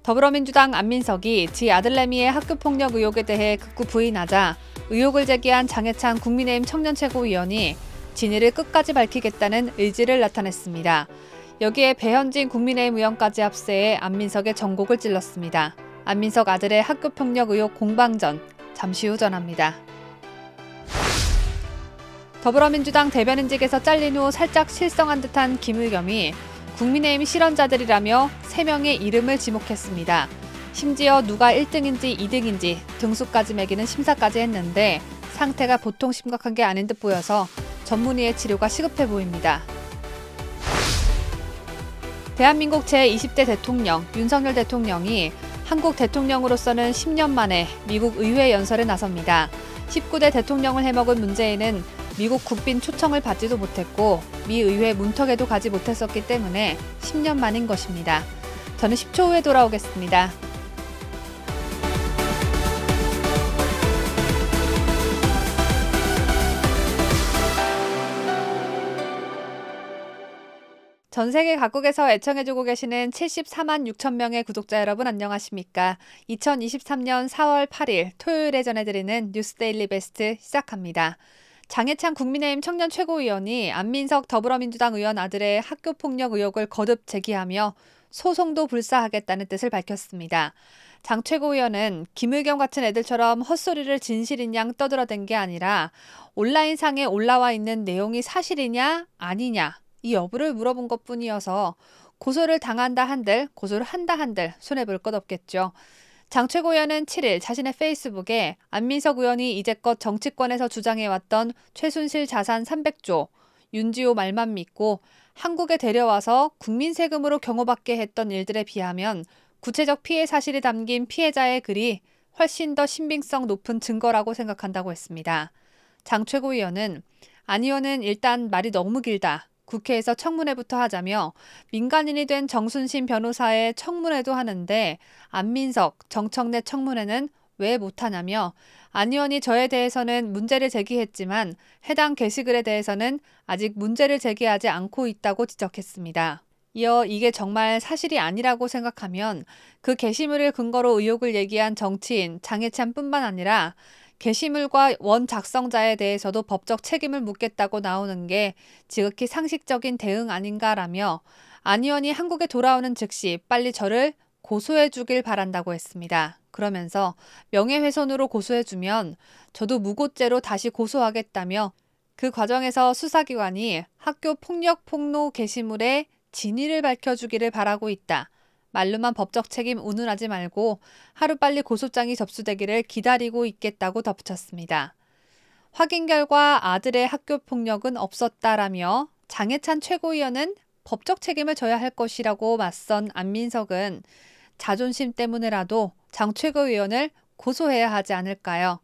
더불어민주당 안민석이 지 아들내미의 학교폭력 의혹에 대해 극구 부인하자 의혹을 제기한 장해찬 국민의힘 청년최고위원이 진위를 끝까지 밝히겠다는 의지를 나타냈습니다. 여기에 배현진 국민의힘 의원까지 합세해 안민석의 전곡을 찔렀습니다. 안민석 아들의 학교폭력 의혹 공방전, 잠시 후 전합니다. 더불어민주당 대변인직에서 잘린 후 살짝 실성한 듯한 김의겸이 국민의힘 실언자들이라며 3명의 이름을 지목했습니다. 심지어 누가 1등인지 2등인지 등수까지 매기는 심사까지 했는데 상태가 보통 심각한 게 아닌 듯 보여서 전문의의 치료가 시급해 보입니다. 대한민국 제20대 대통령 윤석열 대통령이 한국 대통령으로서는 10년 만에 미국 의회 연설에 나섭니다. 19대 대통령을 해먹은 문재인은 미국 국빈 초청을 받지도 못했고 미 의회 문턱에도 가지 못했었기 때문에 10년 만인 것입니다. 저는 10초 후에 돌아오겠습니다. 전 세계 각국에서 애청해주고 계시는 74만 6천 명의 구독자 여러분 안녕하십니까? 2023년 4월 8일 토요일에 전해드리는 뉴스데일리 베스트 시작합니다. 장해찬 국민의힘 청년 최고위원이 안민석 더불어민주당 의원 아들의 학교폭력 의혹을 거듭 제기하며 소송도 불사하겠다는 뜻을 밝혔습니다. 장 최고위원은 김의겸 같은 애들처럼 헛소리를 진실인 양 떠들어댄 게 아니라 온라인상에 올라와 있는 내용이 사실이냐 아니냐 이 여부를 물어본 것뿐이어서 고소를 당한다 한들 고소를 한다 한들 손해볼 것 없겠죠. 장 최고위원은 7일 자신의 페이스북에 안민석 의원이 이제껏 정치권에서 주장해왔던 최순실 자산 300조, 윤지호 말만 믿고 한국에 데려와서 국민 세금으로 경호받게 했던 일들에 비하면 구체적 피해 사실이 담긴 피해자의 글이 훨씬 더 신빙성 높은 증거라고 생각한다고 했습니다. 장 최고위원은 안 의원은 일단 말이 너무 길다. 국회에서 청문회부터 하자며 민간인이 된 정순신 변호사의 청문회도 하는데 안민석, 정청래 청문회는 왜 못하냐며 안 의원이 저에 대해서는 문제를 제기했지만 해당 게시글에 대해서는 아직 문제를 제기하지 않고 있다고 지적했습니다. 이어 이게 정말 사실이 아니라고 생각하면 그 게시물을 근거로 의혹을 얘기한 정치인 장해찬뿐만 아니라 게시물과 원 작성자에 대해서도 법적 책임을 묻겠다고 나오는 게 지극히 상식적인 대응 아닌가라며 안 의원이 한국에 돌아오는 즉시 빨리 저를 고소해 주길 바란다고 했습니다. 그러면서 명예훼손으로 고소해주면 저도 무고죄로 다시 고소하겠다며 그 과정에서 수사기관이 학교 폭력 폭로 게시물의 진위를 밝혀주기를 바라고 있다. 말로만 법적 책임 운운하지 말고 하루빨리 고소장이 접수되기를 기다리고 있겠다고 덧붙였습니다. 확인 결과 아들의 학교 폭력은 없었다라며 장해찬 최고위원은 법적 책임을 져야 할 것이라고 맞선 안민석은 자존심 때문에라도 장 최고위원을 고소해야 하지 않을까요?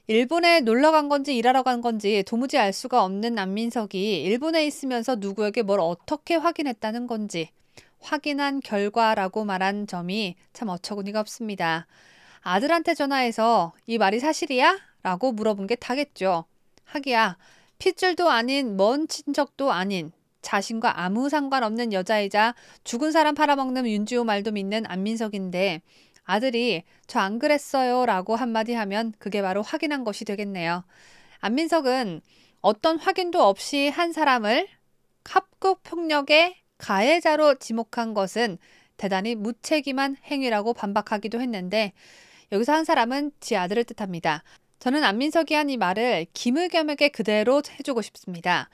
일본에 놀러 간 건지 일하러 간 건지 도무지 알 수가 없는 안민석이 일본에 있으면서 누구에게 뭘 어떻게 확인했다는 건지 확인한 결과라고 말한 점이 참 어처구니가 없습니다. 아들한테 전화해서 이 말이 사실이야? 라고 물어본 게 다겠죠. 하기야 핏줄도 아닌 먼 친척도 아닌 자신과 아무 상관없는 여자이자 죽은 사람 팔아먹는 윤지호 말도 믿는 안민석인데 아들이 저 안 그랬어요 라고 한마디 하면 그게 바로 확인한 것이 되겠네요. 안민석은 어떤 확인도 없이 한 사람을 학교폭력의 가해자로 지목한 것은 대단히 무책임한 행위라고 반박하기도 했는데 여기서 한 사람은 지 아들을 뜻합니다. 저는 안민석이 한 이 말을 김의겸에게 그대로 해주고 싶습니다.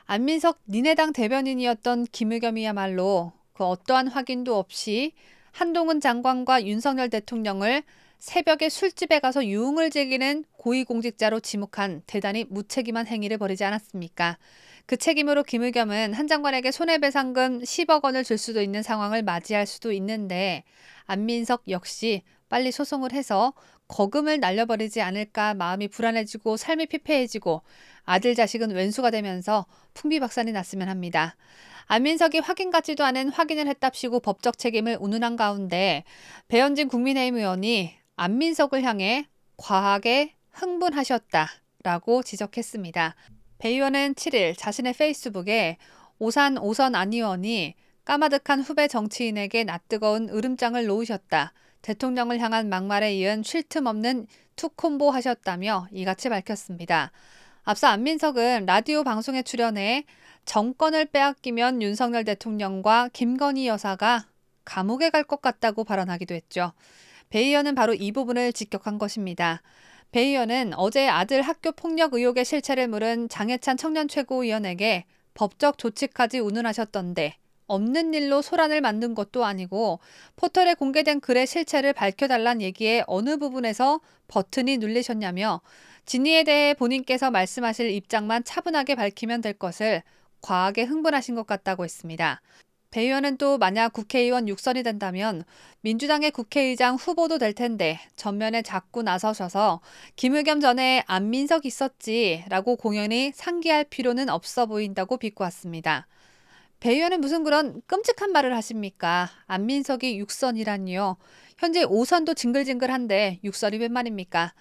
안민석 니네당 대변인이었던 김의겸이야말로 그 어떠한 확인도 없이 한동훈 장관과 윤석열 대통령을 새벽에 술집에 가서 유흥을 즐기는 고위공직자로 지목한 대단히 무책임한 행위를 벌이지 않았습니까? 그 책임으로 김의겸은 한 장관에게 손해배상금 10억 원을 줄 수도 있는 상황을 맞이할 수도 있는데 안민석 역시 빨리 소송을 해서 거금을 날려버리지 않을까 마음이 불안해지고 삶이 피폐해지고 아들 자식은 왼수가 되면서 풍비박산이 났으면 합니다. 안민석이 확인 같지도 않은 확인을 했답시고 법적 책임을 운운한 가운데 배현진 국민의힘 의원이 안민석을 향해 과하게 흥분하셨다라고 지적했습니다. 배 의원은 7일 자신의 페이스북에 오산 오선 안 의원이 까마득한 후배 정치인에게 낯뜨거운 으름장을 놓으셨다. 대통령을 향한 막말에 이은 쉴 틈 없는 투콤보 하셨다며 이같이 밝혔습니다. 앞서 안민석은 라디오 방송에 출연해 정권을 빼앗기면 윤석열 대통령과 김건희 여사가 감옥에 갈 것 같다고 발언하기도 했죠. 배 의원은 바로 이 부분을 직격한 것입니다. 배 의원은 어제 아들 학교 폭력 의혹의 실체를 물은 장해찬 청년 최고위원에게 법적 조치까지 운운하셨던데 없는 일로 소란을 만든 것도 아니고 포털에 공개된 글의 실체를 밝혀달란 얘기에 어느 부분에서 버튼이 눌리셨냐며 진위에 대해 본인께서 말씀하실 입장만 차분하게 밝히면 될 것을 과하게 흥분하신 것 같다고 했습니다. 배 의원은 또 만약 국회의원 육선이 된다면 민주당의 국회의장 후보도 될 텐데 전면에 자꾸 나서셔서 김의겸 전에 안민석 있었지 라고 공연히 상기할 필요는 없어 보인다고 비꼬았습니다. 배 의원은 무슨 그런 끔찍한 말을 하십니까? 안민석이 육선이라니요. 현재 5선도 징글징글한데 육선이 웬 말입니까?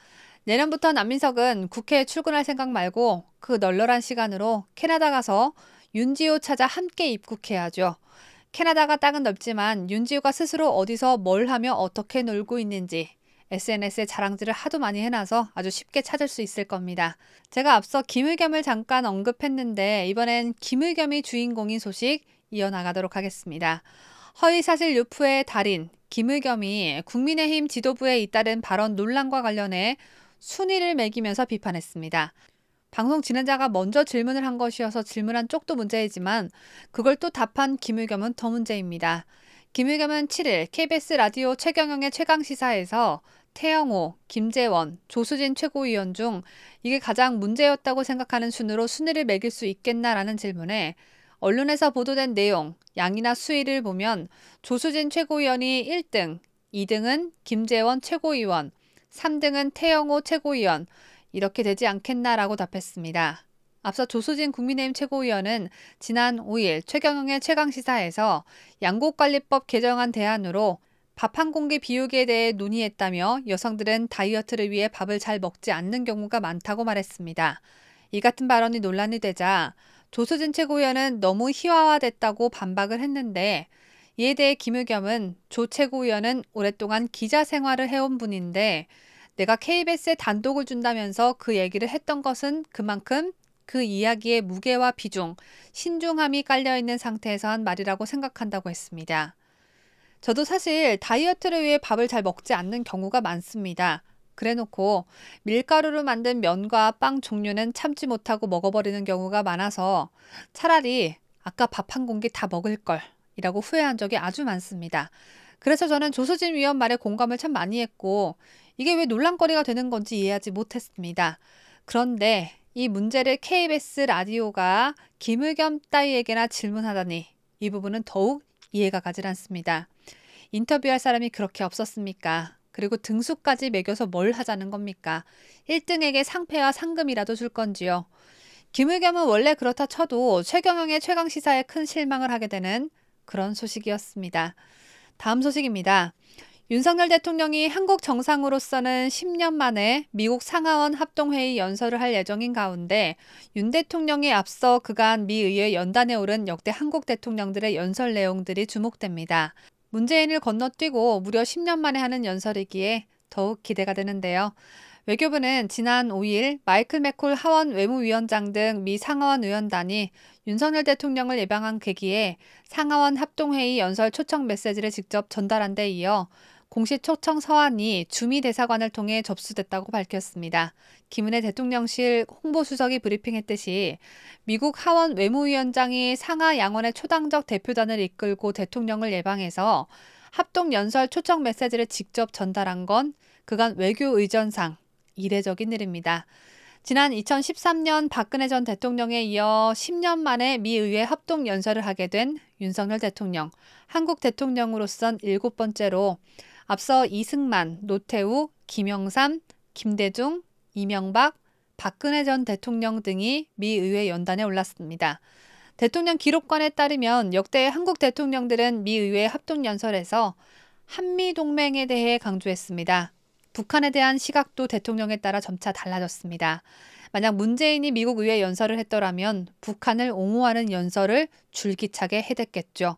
내년부터는 안민석은 국회에 출근할 생각 말고 그 널널한 시간으로 캐나다 가서 윤지호 찾아 함께 입국해야죠. 캐나다가 땅은 넓지만 윤지호가 스스로 어디서 뭘 하며 어떻게 놀고 있는지 SNS에 자랑질을 하도 많이 해놔서 아주 쉽게 찾을 수 있을 겁니다. 제가 앞서 김의겸을 잠깐 언급했는데 이번엔 김의겸이 주인공인 소식 이어나가도록 하겠습니다. 허위사실 유포의 달인 김의겸이 국민의힘 지도부에 잇따른 발언 논란과 관련해 순위를 매기면서 비판했습니다. 방송 진행자가 먼저 질문을 한 것이어서 질문한 쪽도 문제이지만 그걸 또 답한 김의겸은 더 문제입니다. 김의겸은 7일 KBS 라디오 최경영의 최강시사에서 태영호, 김재원, 조수진 최고위원 중 이게 가장 문제였다고 생각하는 순으로 순위를 매길 수 있겠나라는 질문에 언론에서 보도된 내용, 양이나 수위를 보면 조수진 최고위원이 1등, 2등은 김재원 최고위원, 3등은 태영호 최고위원, 이렇게 되지 않겠나라고 답했습니다. 앞서 조수진 국민의힘 최고위원은 지난 5일 최경영의 최강시사에서 양곡관리법 개정안 대안으로 밥 한 공기 비우기에 대해 논의했다며 여성들은 다이어트를 위해 밥을 잘 먹지 않는 경우가 많다고 말했습니다. 이 같은 발언이 논란이 되자 조수진 최고위원은 너무 희화화됐다고 반박을 했는데 이에 대해 김의겸은 조 최고위원은 오랫동안 기자 생활을 해온 분인데 내가 KBS에 단독을 준다면서 그 얘기를 했던 것은 그만큼 그 이야기의 무게와 비중, 신중함이 깔려있는 상태에서 한 말이라고 생각한다고 했습니다. 저도 사실 다이어트를 위해 밥을 잘 먹지 않는 경우가 많습니다. 그래놓고 밀가루로 만든 면과 빵 종류는 참지 못하고 먹어버리는 경우가 많아서 차라리 아까 밥 한 공기 다 먹을 걸 이라고 후회한 적이 아주 많습니다. 그래서 저는 조수진 위원 말에 공감을 참 많이 했고 이게 왜 논란거리가 되는 건지 이해하지 못했습니다. 그런데 이 문제를 KBS 라디오가 김의겸 따위에게나 질문하다니 이 부분은 더욱 이해가 가질 않습니다. 인터뷰할 사람이 그렇게 없었습니까? 그리고 등수까지 매겨서 뭘 하자는 겁니까? 1등에게 상패와 상금이라도 줄 건지요. 김의겸은 원래 그렇다 쳐도 최경영의 최강시사에 큰 실망을 하게 되는 그런 소식이었습니다. 다음 소식입니다. 윤석열 대통령이 한국 정상으로서는 10년 만에 미국 상하원 합동회의 연설을 할 예정인 가운데 윤 대통령이 앞서 그간 미 의회 연단에 오른 역대 한국 대통령들의 연설 내용들이 주목됩니다. 문재인을 건너뛰고 무려 10년 만에 하는 연설이기에 더욱 기대가 되는데요. 외교부는 지난 5일 마이클 맥콜 하원 외무위원장 등 미 상하원 의원단이 윤석열 대통령을 예방한 계기에 상하원 합동회의 연설 초청 메시지를 직접 전달한 데 이어 공식 초청 서한이 주미 대사관을 통해 접수됐다고 밝혔습니다. 김은혜 대통령실 홍보수석이 브리핑했듯이 미국 하원 외무위원장이 상하 양원의 초당적 대표단을 이끌고 대통령을 예방해서 합동연설 초청 메시지를 직접 전달한 건 그간 외교 의전상 이례적인 일입니다. 지난 2013년 박근혜 전 대통령에 이어 10년 만에 미 의회 합동연설을 하게 된 윤석열 대통령, 한국 대통령으로선 7번째로 앞서 이승만, 노태우, 김영삼, 김대중, 이명박, 박근혜 전 대통령 등이 미 의회 연단에 올랐습니다. 대통령 기록관에 따르면 역대 한국 대통령들은 미 의회 합동연설에서 한미동맹에 대해 강조했습니다. 북한에 대한 시각도 대통령에 따라 점차 달라졌습니다. 만약 문재인이 미국 의회 연설을 했더라면 북한을 옹호하는 연설을 줄기차게 해댔겠죠.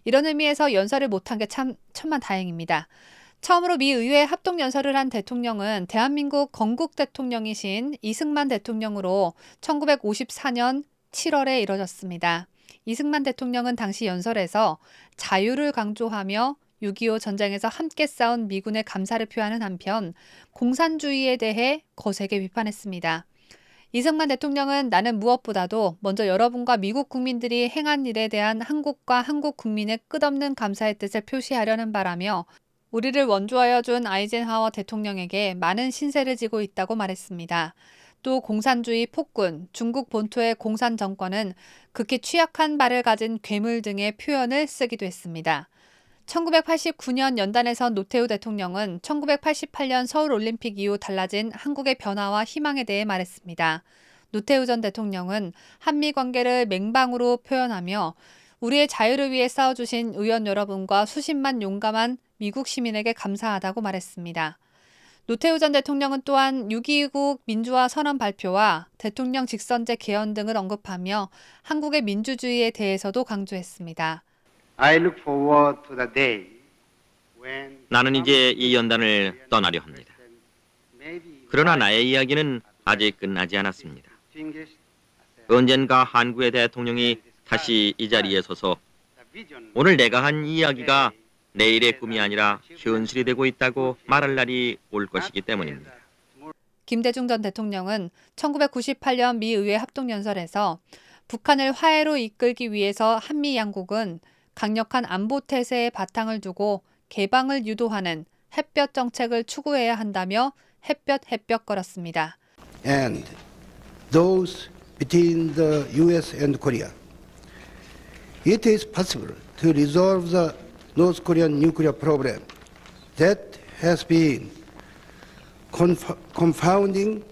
이런 의미에서 연설을 못한 게 참 천만다행입니다. 처음으로 미 의회 합동 연설을 한 대통령은 대한민국 건국 대통령이신 이승만 대통령으로 1954년 7월에 이뤄졌습니다. 이승만 대통령은 당시 연설에서 자유를 강조하며 6.25 전쟁에서 함께 싸운 미군의 감사를 표하는 한편 공산주의에 대해 거세게 비판했습니다. 이승만 대통령은 나는 무엇보다도 먼저 여러분과 미국 국민들이 행한 일에 대한 한국과 한국 국민의 끝없는 감사의 뜻을 표시하려는 바라며 우리를 원조하여 준 아이젠하워 대통령에게 많은 신세를 지고 있다고 말했습니다. 또 공산주의 폭군, 중국 본토의 공산 정권은 극히 취약한 발을 가진 괴물 등의 표현을 쓰기도 했습니다. 1989년 연단에선 노태우 대통령은 1988년 서울올림픽 이후 달라진 한국의 변화와 희망에 대해 말했습니다. 노태우 전 대통령은 한미 관계를 맹방으로 표현하며 우리의 자유를 위해 싸워주신 의원 여러분과 수십만 용감한 미국 시민에게 감사하다고 말했습니다. 노태우 전 대통령은 또한 6.29 민주화 선언 발표와 대통령 직선제 개헌 등을 언급하며 한국의 민주주의에 대해서도 강조했습니다. 나는 이제 이 연단을 떠나려 합니다. 그러나 나의 이야기는 아직 끝나지 않았습니다. 언젠가 한국의 대통령이 다시 이 자리에 서서 오늘 내가 한 이야기가 내일의 꿈이 아니라 현실이 되고 있다고 말할 날이 올 것이기 때문입니다. 김대중 전 대통령은 1998년 미 의회 합동연설에서 북한을 화해로 이끌기 위해서 한미 양국은 강력한 안보 태세에 바탕을 두고 개방을 유도하는 햇볕 정책을 추구해야 한다며 햇볕거렸습니다. And those between the U.S. and Korea. It is possible to resolve the North Korean nuclear problem that has been confounding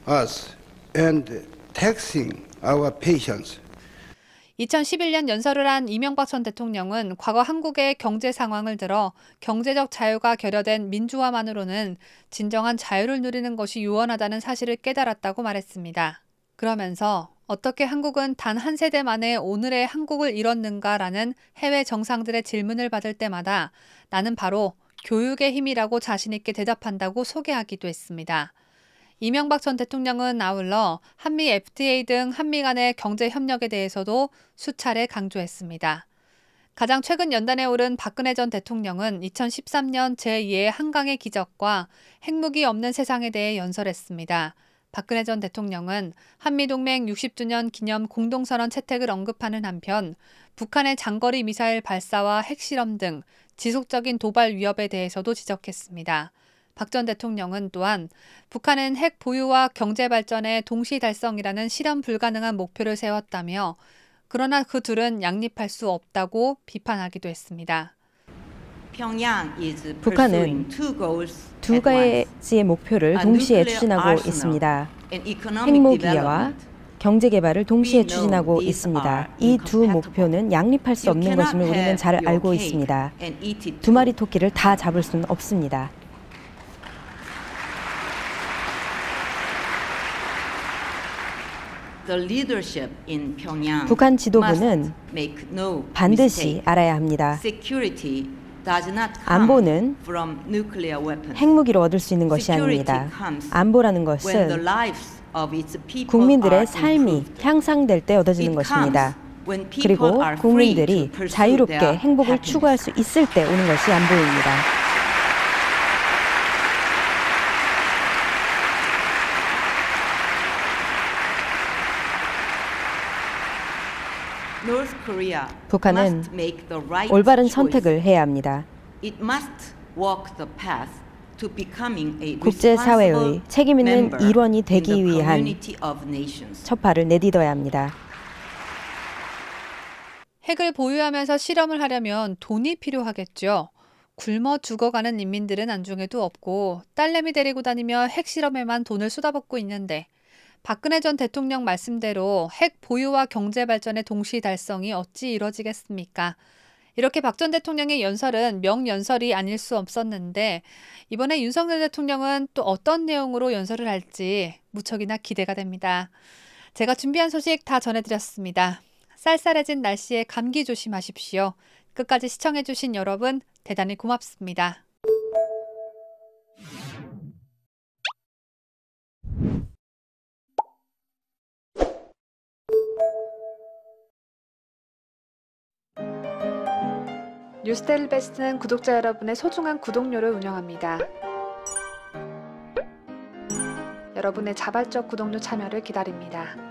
us and taxing our patience. 2011년 연설을 한 이명박 전 대통령은 과거 한국의 경제 상황을 들어 경제적 자유가 결여된 민주화만으로는 진정한 자유를 누리는 것이 유언하다는 사실을 깨달았다고 말했습니다. 그러면서 어떻게 한국은 단 한 세대 만에 오늘의 한국을 이뤘는가라는 해외 정상들의 질문을 받을 때마다 나는 바로 교육의 힘이라고 자신 있게 대답한다고 소개하기도 했습니다. 이명박 전 대통령은 아울러 한미 FTA 등 한미 간의 경제 협력에 대해서도 수차례 강조했습니다. 가장 최근 연단에 오른 박근혜 전 대통령은 2013년 제2의 한강의 기적과 핵무기 없는 세상에 대해 연설했습니다. 박근혜 전 대통령은 한미동맹 60주년 기념 공동선언 채택을 언급하는 한편 북한의 장거리 미사일 발사와 핵실험 등 지속적인 도발 위협에 대해서도 지적했습니다. 박 전 대통령은 또한 북한은 핵 보유와 경제 발전의 동시 달성이라는 실현 불가능한 목표를 세웠다며 그러나 그 둘은 양립할 수 없다고 비판하기도 했습니다. 북한은 두 가지의 목표를 동시에 추진하고 있습니다. 핵무기와 경제 개발을 동시에 추진하고 있습니다. 이 두 목표는 양립할 수 없는 것임을 우리는 잘 알고 있습니다. 두 마리 토끼를 다 잡을 수는 없습니다. 북한 지도부는 반드시 알아야 합니다. 안보는 핵무기로 얻을 수 있는 것이 아닙니다. 안보라는 것은 국민들의 삶이 향상될 때 얻어지는 것입니다. 그리고 국민들이 자유롭게 행복을 추구할 수 있을 때 오는 것이 안보입니다. 북한은 올바른 선택을 해야 합니다. 국제사회의 책임있는 일원이 되기 위한 첫발을 내딛어야 합니다. 핵을 보유하면서 실험을 하려면 돈이 필요하겠죠. 굶어 죽어가는 인민들은 안중에도 없고 딸내미 데리고 다니며 핵실험에만 돈을 쏟아붓고 있는데 박근혜 전 대통령 말씀대로 핵 보유와 경제 발전의 동시 달성이 어찌 이뤄지겠습니까? 이렇게 박 전 대통령의 연설은 명연설이 아닐 수 없었는데 이번에 윤석열 대통령은 또 어떤 내용으로 연설을 할지 무척이나 기대가 됩니다. 제가 준비한 소식 다 전해드렸습니다. 쌀쌀해진 날씨에 감기 조심하십시오. 끝까지 시청해주신 여러분 대단히 고맙습니다. 뉴스데일리 베스트는 구독자 여러분의 소중한 구독료를 운영합니다. 여러분의 자발적 구독료 참여를 기다립니다.